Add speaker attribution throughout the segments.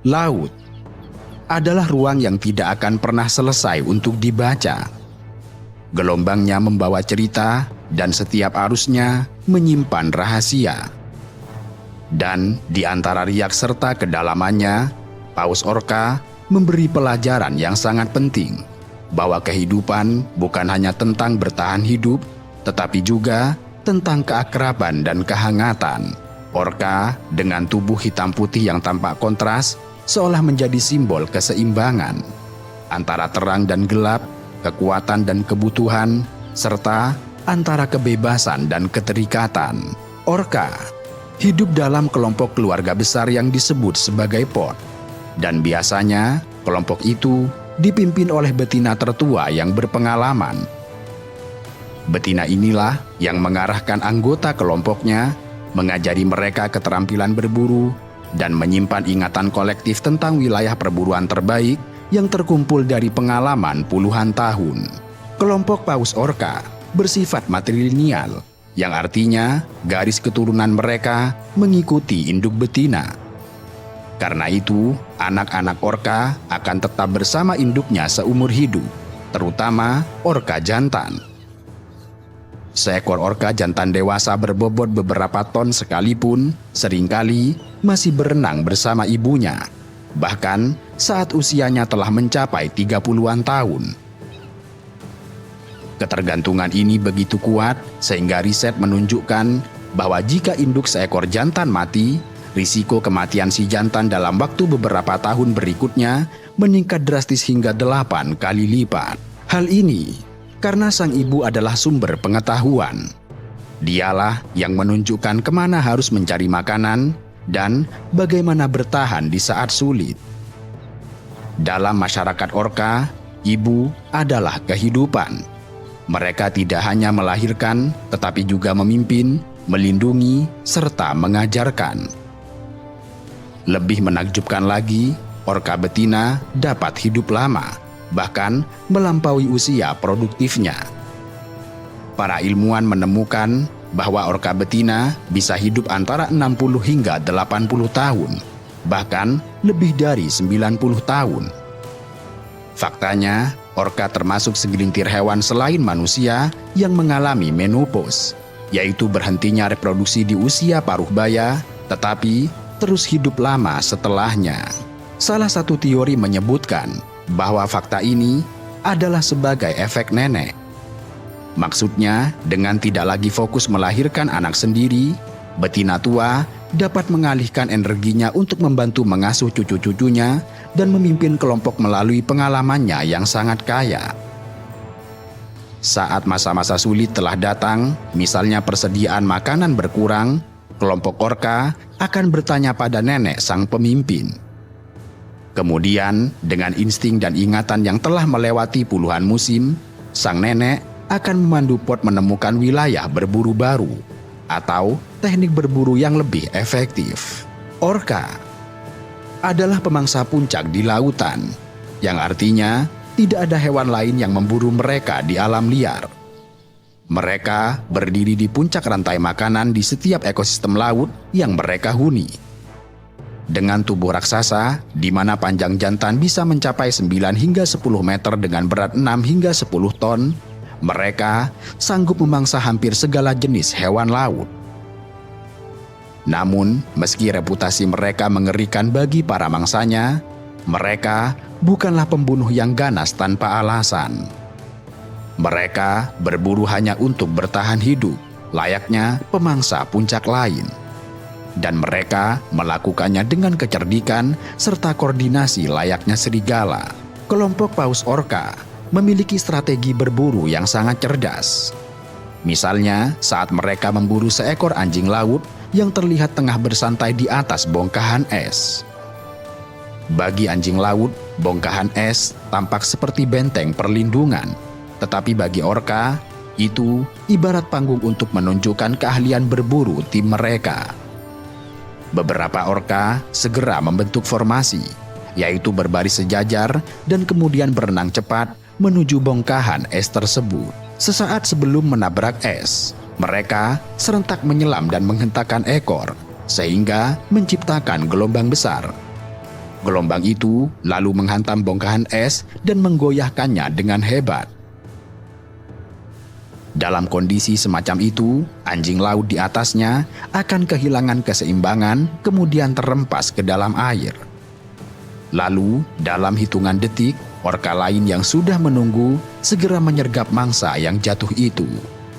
Speaker 1: Laut adalah ruang yang tidak akan pernah selesai untuk dibaca. Gelombangnya membawa cerita dan setiap arusnya menyimpan rahasia. Dan di antara riak serta kedalamannya, Paus Orca memberi pelajaran yang sangat penting bahwa kehidupan bukan hanya tentang bertahan hidup, tetapi juga tentang keakraban dan kehangatan. Orca dengan tubuh hitam putih yang tampak kontras seolah menjadi simbol keseimbangan antara terang dan gelap, kekuatan dan kebutuhan, serta antara kebebasan dan keterikatan. Orca hidup dalam kelompok keluarga besar yang disebut sebagai pod, dan biasanya kelompok itu dipimpin oleh betina tertua yang berpengalaman. Betina inilah yang mengarahkan anggota kelompoknya, mengajari mereka keterampilan berburu, dan menyimpan ingatan kolektif tentang wilayah perburuan terbaik yang terkumpul dari pengalaman puluhan tahun. Kelompok Paus Orca bersifat matrilineal, yang artinya garis keturunan mereka mengikuti induk betina. Karena itu, anak-anak orca akan tetap bersama induknya seumur hidup, terutama orca jantan. Seekor orca jantan dewasa berbobot beberapa ton sekalipun seringkali masih berenang bersama ibunya, bahkan saat usianya telah mencapai 30-an tahun. Ketergantungan ini begitu kuat sehingga riset menunjukkan bahwa jika induk seekor jantan mati, risiko kematian si jantan dalam waktu beberapa tahun berikutnya meningkat drastis hingga 8 kali lipat. Hal ini karena sang ibu adalah sumber pengetahuan. Dialah yang menunjukkan kemana harus mencari makanan dan bagaimana bertahan di saat sulit. Dalam masyarakat orca, ibu adalah kehidupan. Mereka tidak hanya melahirkan, tetapi juga memimpin, melindungi, serta mengajarkan. Lebih menakjubkan lagi, orca betina dapat hidup lama, bahkan melampaui usia produktifnya. Para ilmuwan menemukan bahwa orca betina bisa hidup antara 60 hingga 80 tahun, bahkan lebih dari 90 tahun. Faktanya, orca termasuk segelintir hewan selain manusia yang mengalami menopause, yaitu berhentinya reproduksi di usia paruh baya, tetapi terus hidup lama setelahnya. Salah satu teori menyebutkan bahwa fakta ini adalah sebagai efek nenek. Maksudnya, dengan tidak lagi fokus melahirkan anak sendiri, betina tua dapat mengalihkan energinya untuk membantu mengasuh cucu-cucunya dan memimpin kelompok melalui pengalamannya yang sangat kaya. Saat masa-masa sulit telah datang, misalnya persediaan makanan berkurang, kelompok orca akan bertanya pada nenek sang pemimpin. Kemudian, dengan insting dan ingatan yang telah melewati puluhan musim, sang nenek akan memandu pod menemukan wilayah berburu baru atau teknik berburu yang lebih efektif. Orca adalah pemangsa puncak di lautan, yang artinya tidak ada hewan lain yang memburu mereka di alam liar. Mereka berdiri di puncak rantai makanan di setiap ekosistem laut yang mereka huni. Dengan tubuh raksasa, di mana panjang jantan bisa mencapai 9 hingga 10 meter dengan berat 6 hingga 10 ton, mereka sanggup memangsa hampir segala jenis hewan laut. Namun, meski reputasi mereka mengerikan bagi para mangsanya, mereka bukanlah pembunuh yang ganas tanpa alasan. Mereka berburu hanya untuk bertahan hidup, layaknya pemangsa puncak lain. Dan mereka melakukannya dengan kecerdikan serta koordinasi layaknya serigala. Kelompok Paus Orca memiliki strategi berburu yang sangat cerdas. Misalnya, saat mereka memburu seekor anjing laut yang terlihat tengah bersantai di atas bongkahan es. Bagi anjing laut, bongkahan es tampak seperti benteng perlindungan. Tetapi bagi orca, itu ibarat panggung untuk menunjukkan keahlian berburu tim mereka. Beberapa orca segera membentuk formasi, yaitu berbaris sejajar dan kemudian berenang cepat menuju bongkahan es tersebut. Sesaat sebelum menabrak es, mereka serentak menyelam dan menghentakkan ekor, sehingga menciptakan gelombang besar. Gelombang itu lalu menghantam bongkahan es dan menggoyahkannya dengan hebat. Dalam kondisi semacam itu, anjing laut di atasnya akan kehilangan keseimbangan kemudian terrempas ke dalam air. Lalu, dalam hitungan detik, orka lain yang sudah menunggu segera menyergap mangsa yang jatuh itu.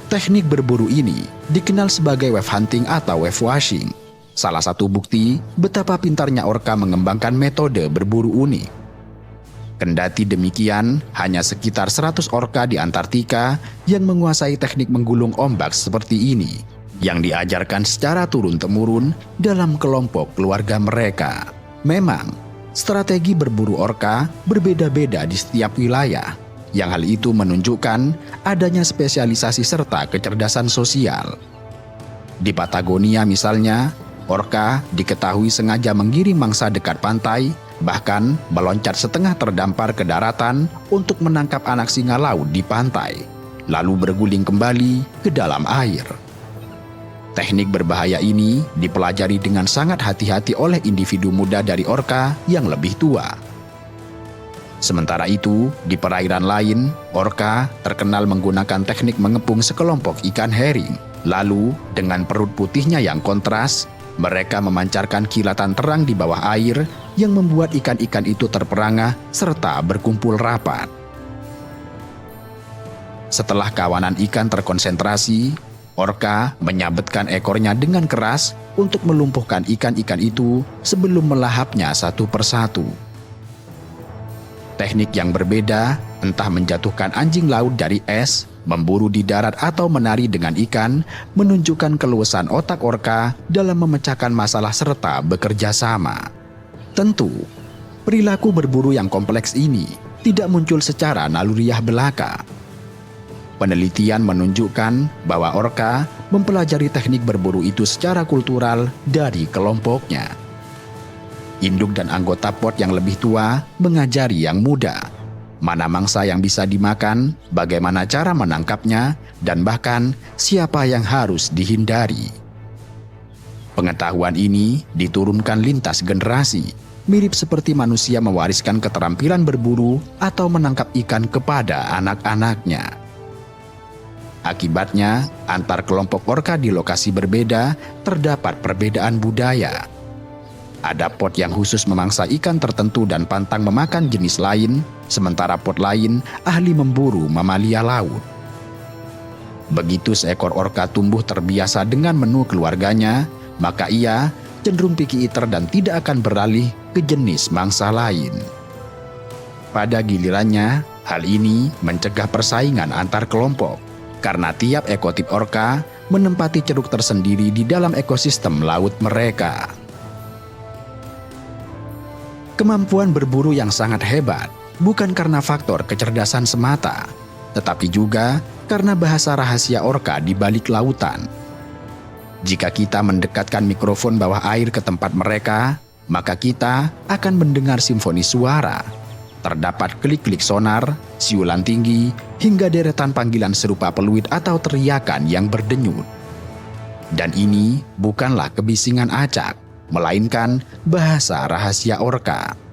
Speaker 1: Teknik berburu ini dikenal sebagai wave hunting atau wave washing. Salah satu bukti betapa pintarnya orka mengembangkan metode berburu unik. Kendati demikian, hanya sekitar 100 orka di Antartika yang menguasai teknik menggulung ombak seperti ini, yang diajarkan secara turun-temurun dalam kelompok keluarga mereka. Memang, strategi berburu orka berbeda-beda di setiap wilayah, yang hal itu menunjukkan adanya spesialisasi serta kecerdasan sosial. Di Patagonia misalnya, orka diketahui sengaja menggiring mangsa dekat pantai, bahkan meloncat setengah terdampar ke daratan untuk menangkap anak singa laut di pantai, lalu berguling kembali ke dalam air. Teknik berbahaya ini dipelajari dengan sangat hati-hati oleh individu muda dari orka yang lebih tua. Sementara itu, di perairan lain, orka terkenal menggunakan teknik mengepung sekelompok ikan herring. Lalu, dengan perut putihnya yang kontras, mereka memancarkan kilatan terang di bawah air yang membuat ikan-ikan itu terperangah serta berkumpul rapat. Setelah kawanan ikan terkonsentrasi, orka menyabetkan ekornya dengan keras untuk melumpuhkan ikan-ikan itu sebelum melahapnya satu persatu. Teknik yang berbeda, entah menjatuhkan anjing laut dari es, memburu di darat atau menari dengan ikan, menunjukkan keluasan otak orka dalam memecahkan masalah serta bekerja sama. Tentu, perilaku berburu yang kompleks ini tidak muncul secara naluriah belaka. Penelitian menunjukkan bahwa orka mempelajari teknik berburu itu secara kultural dari kelompoknya. Induk dan anggota pod yang lebih tua mengajari yang muda mana mangsa yang bisa dimakan, bagaimana cara menangkapnya, dan bahkan siapa yang harus dihindari. Pengetahuan ini diturunkan lintas generasi, mirip seperti manusia mewariskan keterampilan berburu atau menangkap ikan kepada anak-anaknya. Akibatnya, antar kelompok orka di lokasi berbeda terdapat perbedaan budaya. Ada pot yang khusus memangsa ikan tertentu dan pantang memakan jenis lain, sementara pot lain ahli memburu mamalia laut. Begitu seekor orka tumbuh terbiasa dengan menu keluarganya, maka ia cenderung picky eater dan tidak akan beralih ke jenis mangsa lain. Pada gilirannya, hal ini mencegah persaingan antar kelompok, karena tiap ekotip orka menempati ceruk tersendiri di dalam ekosistem laut mereka. Kemampuan berburu yang sangat hebat bukan karena faktor kecerdasan semata, tetapi juga karena bahasa rahasia orka di balik lautan. Jika kita mendekatkan mikrofon bawah air ke tempat mereka, maka kita akan mendengar simfoni suara. Terdapat klik-klik sonar, siulan tinggi, hingga deretan panggilan serupa peluit atau teriakan yang berdenyut. Dan ini bukanlah kebisingan acak, melainkan bahasa rahasia orka.